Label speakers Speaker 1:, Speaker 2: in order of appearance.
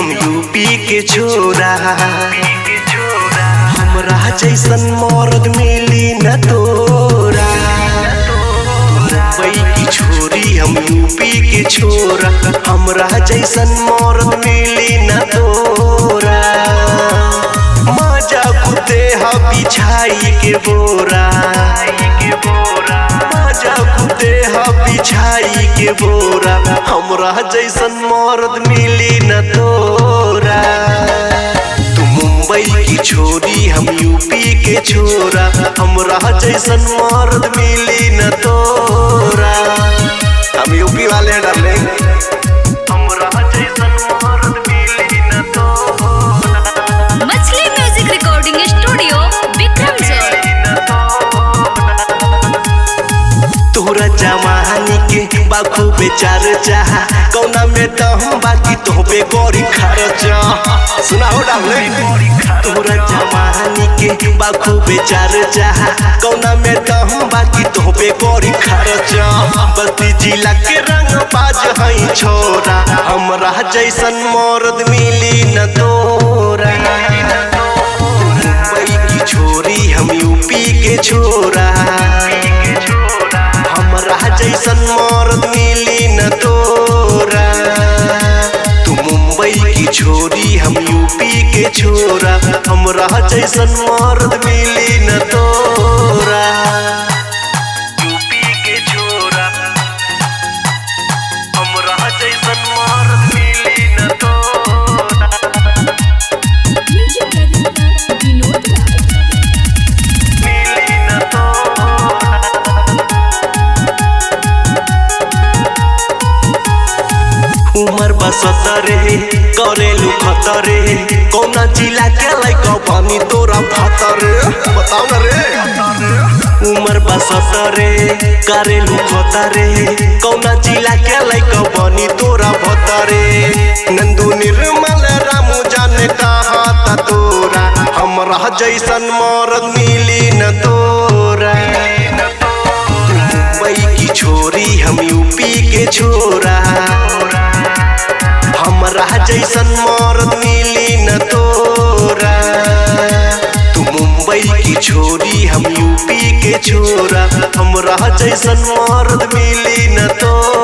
Speaker 1: हम यूपी के छोरा, हमरा जैसन मर्द मिली न तोरा। मुंबई की छोरी हम यूपी के छोरा, हमरा जैसन मर्द मिली न तोरा। मजा कुते हा बिछाई के बोरा, मजा कुते हा बिछाई के बोरा। हमरा जैसन मर्द मिली न तोरा। तू मुंबई की छोरी हम यूपी के छोरा, हमरा जैसन मर्द मिली न तोरा। हम यूपी वाले हैं डार्लिंग, हमरा जैसन मर्द मिली न तोरा।
Speaker 2: मछली म्यूजिक रिकॉर्डिंग स्टूडियो विक्रमगढ़।
Speaker 1: तोरा जवानी के बाखू बेचार चाह, कौना में दम बाकी तो पे गौरी खर्चा। सुना हो डार्लिंग, तोरा जवानी के बाखू बेचार चाह, कौना में दम बाकी तो पे गौरी खर्चा। बस्ती जिला के रंग बाज हई छोरा, हमरा जैसन मर्द मिली न तोरा। मुंबई की छोरी हम यूपी के छोरा, हमरा जैसन मर्द मिली न तोरा। तू मुंबई की छोरी हम यूपी के छोरा, हमरा जैसन मर्द मिली न तोरा। यूपी के छोरा, हमरा जैसन मर्द मिली न तोरा। मिली न तोरा। उमर बसतरे करेलू खतरे, कौना जिला के लइका पानी तोरा फतरे। बताओ ना रे, उमर बसतरे करेलू खतरे, कौना जिला के लइका पानी तोरा फतरे। नंदू निर्मल रामू जाने कहाँ ता तोरा, हमरा जैसन मर्द मिली न तोरा। मुंबई की छोरी हम यूपी के छोरा, हमरा जैसन मर्द मिली न तोरा। तू मुंबई की छोरी हम यूपी के छोरा, हमरा जैसन मर्द मिली न तोरा।